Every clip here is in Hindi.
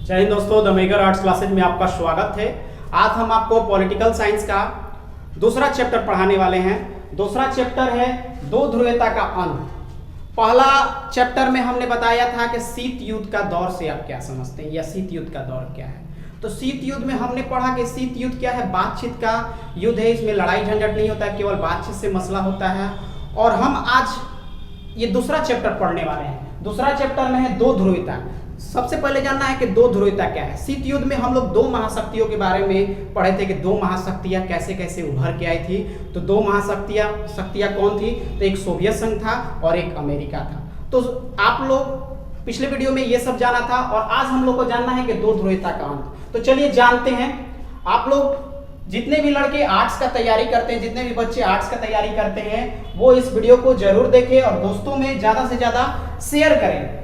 जय हिंद दोस्तों, द मेगर आर्ट्स क्लासेज में आपका स्वागत है। आज हम आपको पॉलिटिकल साइंस का दूसरा चैप्टर पढ़ाने वाले हैं। दूसरा चैप्टर है दो ध्रुवीयता का अंत। पहला चैप्टर में हमने बताया था कि शीत युद्ध का दौर से आप क्या समझते हैं या शीत युद्ध का दौर क्या है। तो शीत युद्ध में हमने पढ़ा कि शीत युद्ध क्या है, बातचीत का युद्ध है। इसमें लड़ाई झंझट नहीं होता है, केवल बातचीत से मसला होता है। और हम आज ये दूसरा चैप्टर पढ़ने वाले हैं। दूसरा चैप्टर में है दो ध्रुवीयता। सबसे पहले जानना है कि दो ध्रुवीयता क्या है। शीत युद्ध में हम लोग दो महाशक्तियों के बारे में पढ़े थे कि दो महाशक्तियां कैसे कैसे उभर के आई थी। तो दो महाशक्तियां कौन थी? तो एक सोवियत संघ था और एक अमेरिका था। तो आप लोग पिछले वीडियो में ये सब जाना था और आज हम लोग को जानना है कि दो ध्रुवीयता का अंत। तो चलिए जानते हैं। आप लोग जितने भी लड़के आर्ट्स का तैयारी करते हैं, जितने भी बच्चे आर्ट्स का तैयारी करते हैं, वो इस वीडियो को जरूर देखें और दोस्तों में ज्यादा से ज्यादा शेयर करें।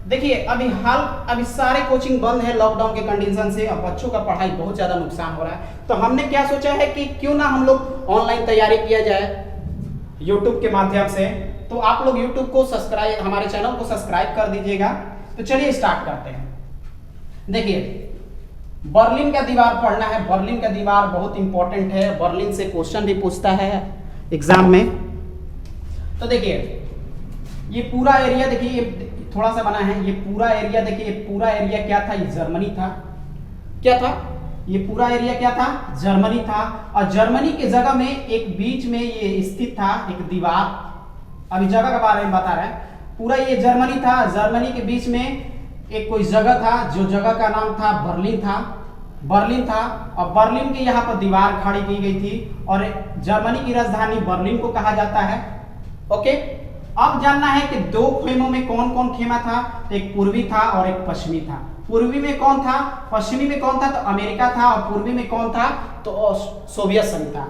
देखिए अभी सारे कोचिंग बंद है लॉकडाउन के कंडीशन से और बच्चों का पढ़ाई बहुत ज्यादा नुकसान हो रहा है। तो हमने क्या सोचा है कि क्यों ना हम लोग ऑनलाइन तैयारी किया जाए यूट्यूब के माध्यम से। तो आप लोग यूट्यूब को सब्सक्राइब, हमारे चैनल को सब्सक्राइब कर दीजिएगा। तो चलिए स्टार्ट करते हैं। देखिए बर्लिन का दीवार पढ़ना है। बर्लिन का दीवार बहुत इंपॉर्टेंट है। बर्लिन से क्वेश्चन भी पूछता है एग्जाम में। तो देखिए ये पूरा एरिया, देखिए ये थोड़ा सा बना है। ये पूरा एरिया देखिए, ये पूरा एरिया क्या था? ये जर्मनी था। क्या था? ये पूरा एरिया क्या था? जर्मनी था। और जर्मनी के जगह में एक बीच में ये स्थित था एक दीवार। अभी जगह के बारे में बता रहे हैं। पूरा ये जर्मनी था। जर्मनी के बीच में एक कोई जगह था, जो जगह का नाम था बर्लिन था। बर्लिन था और बर्लिन के यहाँ पर दीवार खड़ी की गई थी और जर्मनी की राजधानी बर्लिन को कहा जाता है। ओके, अब जानना है कि दो खेमों में कौन कौन खेमा था। तो एक पूर्वी था और एक पश्चिमी था। पूर्वी में कौन था? पश्चिमी में कौन था? तो अमेरिका था। और पूर्वी में कौन था? तो सोवियत संघ था।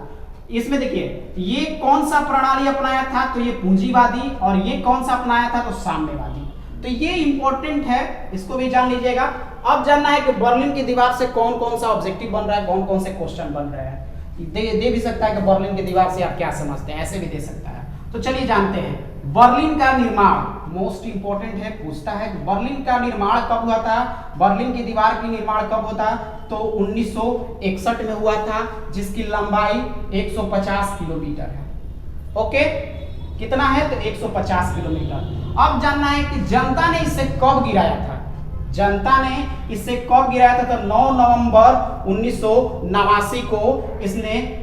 इसमें देखिए ये कौन सा प्रणाली अपनाया था? तो ये पूंजीवादी। और ये कौन सा अपनाया था? तो साम्यवादी। तो ये इंपॉर्टेंट है, इसको भी जान लीजिएगा। अब जानना है कि बर्लिन की दीवार से कौन कौन सा ऑब्जेक्टिव बन रहा है, कौन कौन से क्वेश्चन बन रहे हैं। दे भी सकता है कि बर्लिन की दीवार से आप क्या समझते हैं, ऐसे भी दे सकता है। तो चलिए जानते हैं। बर्लिन का निर्माण मोस्ट इंपॉर्टेंट है, पूछता है कि बर्लिन का निर्माण कब हुआ था। बर्लिन की दीवार की निर्माण कब होता? तो 1961 में हुआ था, जिसकी लंबाई 150 किलोमीटर है। ओके, कितना है? तो 150 किलोमीटर। अब जानना है कि जनता ने इसे कब गिराया था। जनता ने इसे कब गिराया था? तो 9 नवंबर 1989 को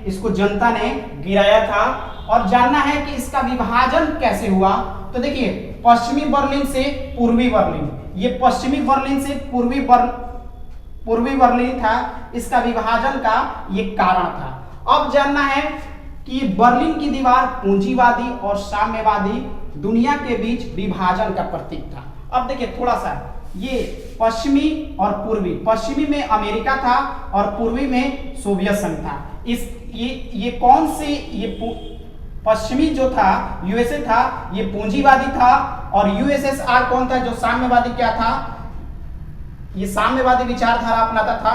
इसको जनता ने गिराया था। और जानना है कि इसका विभाजन कैसे हुआ। तो देखिए पश्चिमी बर्लिन से पूर्वी बर्लिन, ये पश्चिमी बर्लिन से पूर्वी बर्लिन था। इसका विभाजन का ये कारण था। अब जानना है कि बर्लिन की दीवार पूंजीवादी और साम्यवादी दुनिया के बीच विभाजन का प्रतीक था। अब देखिए थोड़ा सा, ये पश्चिमी और पूर्वी, पश्चिमी में अमेरिका था और पूर्वी में सोवियत संघ था। ये कौन से, ये पश्चिमी जो था यूएसए था, ये पूंजीवादी था। और यूएसएसआर कौन था? जो साम्यवादी क्या था? ये साम्यवादी विचारधारा अपनाता था।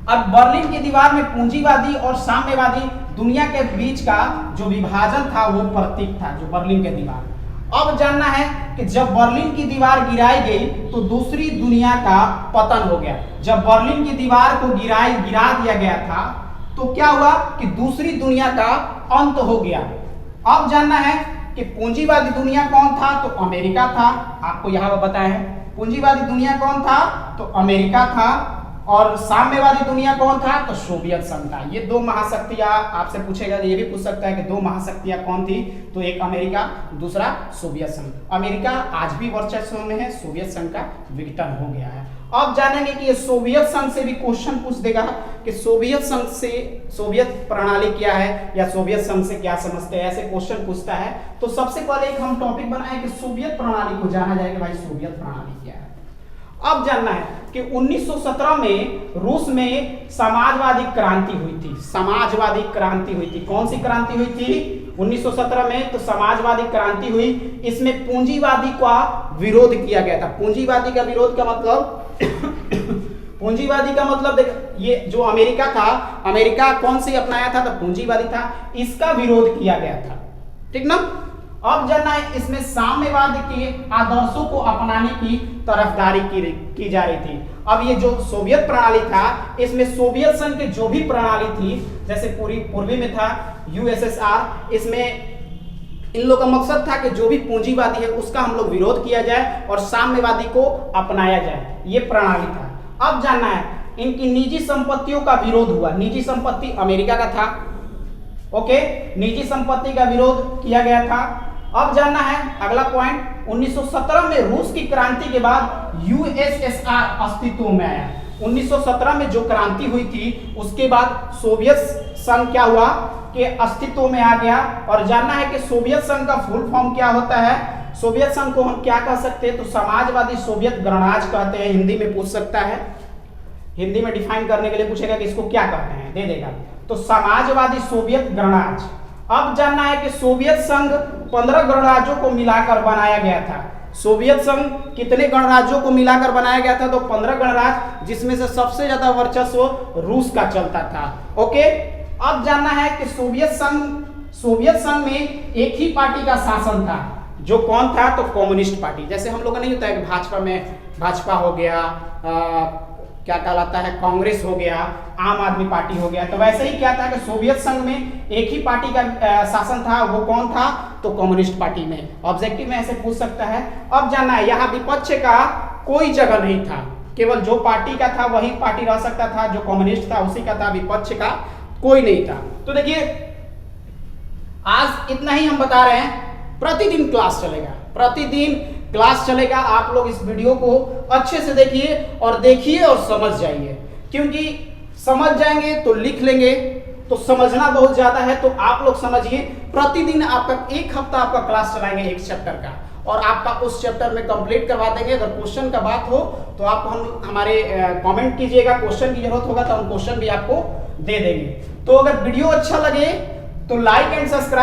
अब बर्लिन की दीवार में पूंजीवादी और साम्यवादी दुनिया के बीच का जो विभाजन था वो प्रतीक था, जो बर्लिन की दीवार। अब जानना है कि जब बर्लिन की दीवार गिराई गई तो दूसरी दुनिया का पतन हो गया। जब बर्लिन की दीवार को गिरा दिया गया था तो क्या हुआ कि दूसरी दुनिया का अंत हो गया। अब जानना है कि पूंजीवादी दुनिया कौन था? तो अमेरिका था। आपको यहां पर बताया है पूंजीवादी दुनिया कौन था? तो अमेरिका था। और साम्यवादी दुनिया कौन था? तो सोवियत संघ था। ये दो महाशक्तियां आपसे पूछेगा, ये भी पूछ सकता है कि दो महाशक्तियां कौन थी? तो एक अमेरिका, दूसरा सोवियत संघ। अमेरिका आज भी वर्चस्व में है, सोवियत संघ का विघटन हो गया है। अब जानेंगे कि ये सोवियत संघ से भी क्वेश्चन पूछ देगा कि सोवियत संघ से, सोवियत प्रणाली क्या है या सोवियत संघ से क्या समझते हैं, ऐसे क्वेश्चन पूछता है। तो सबसे पहले एक हम टॉपिक बनाए कि सोवियत प्रणाली को जाना जाएगा। भाई सोवियत प्रणाली क्या है। अब जानना है कि 1917 में रूस में समाजवादी क्रांति हुई थी। समाजवादी क्रांति हुई थी। कौन सी क्रांति हुई थी 1917 में? तो समाजवादी क्रांति हुई। इसमें पूंजीवादी का विरोध किया गया था। पूंजीवादी का विरोध का मतलब पूंजीवादी का मतलब देख, ये जो अमेरिका था, अमेरिका कौन सी अपनाया था? तो पूंजीवादी था। इसका विरोध किया गया था। ठीक ना। अब जानना है इसमें साम्यवाद के आदर्शों को अपनाने की तरफदारी की जा रही थी। अब ये जो सोवियत प्रणाली था, इसमें सोवियत संघ की जो भी प्रणाली थी, जैसे पूर्वी में था यूएसएसआर, इसमें इन लोगों का मकसद था कि जो भी पूंजीवादी है उसका हम लोग विरोध किया जाए और साम्यवादी को अपनाया जाए, ये प्रणाली था। अब जानना है इनकी निजी संपत्तियों का विरोध हुआ। निजी संपत्ति अमेरिका का था, ओके, निजी संपत्ति का विरोध किया गया था। अब जानना है अगला पॉइंट, 1917 में रूस की क्रांति के बाद यूएसएसआर अस्तित्व में आया। 1917 में जो क्रांति हुई थी उसके बाद सोवियत संघ क्या हुआ कि अस्तित्व में आ गया। और जानना है कि सोवियत संघ का फुल फॉर्म क्या होता है। सोवियत संघ को हम क्या कह सकते हैं, तो समाजवादी सोवियत गणराज्य कहते हैं, हिंदी में पूछ सकता है, हिंदी में डिफाइन करने के लिए पूछेगा कि इसको क्या कहते हैं, दे देगा, तो समाजवादी सोवियत गणराज्य। अब जानना है कि सोवियत संघ 15 गणराज्यों को मिलाकर बनाया गया था। सोवियत संघ कितने गणराज्यों को मिलाकर बनाया गया था, तो 15 गणराज्य, जिसमें से सबसे ज्यादा वर्चस्व रूस का चलता था, ओके। अब जानना है कि सोवियत संघ में एक ही पार्टी का शासन था, जो कौन था, तो कम्युनिस्ट पार्टी। जैसे हम लोग का नहीं होता है कि भाजपा में भाजपा हो गया, क्या कहलाता है, कांग्रेस हो गया, आम आदमी पार्टी हो गया, तो वैसे ही क्या था कि सोवियत संघ में एक ही पार्टी का शासन था, वो कौन था, तो कम्युनिस्ट पार्टी में। ऑब्जेक्टिव में ऐसे पूछ सकता है। अब जानना है यहाँ विपक्ष का कोई जगह नहीं था, केवल जो पार्टी का था वही पार्टी रह सकता था, जो कम्युनिस्ट था उसी का था, विपक्ष का कोई नहीं था। तो देखिए आज इतना ही हम बता रहे हैं, प्रतिदिन क्लास चलेगा, प्रतिदिन क्लास चलेगा। आप लोग इस वीडियो को अच्छे से देखिए और समझ जाइए, क्योंकि समझ जाएंगे तो लिख लेंगे, तो समझना बहुत ज्यादा है। तो आप लोग समझिए, प्रतिदिन आपका 1 हफ्ता आपका क्लास चलाएंगे एक चैप्टर का, और आपका उस चैप्टर में कंप्लीट करवा देंगे। अगर क्वेश्चन का बात हो तो आप हमारे कमेंट कीजिएगा, क्वेश्चन की जरूरत होगा तो हम क्वेश्चन भी आपको दे देंगे। तो अगर वीडियो अच्छा लगे तो लाइक एंड सब्सक्राइब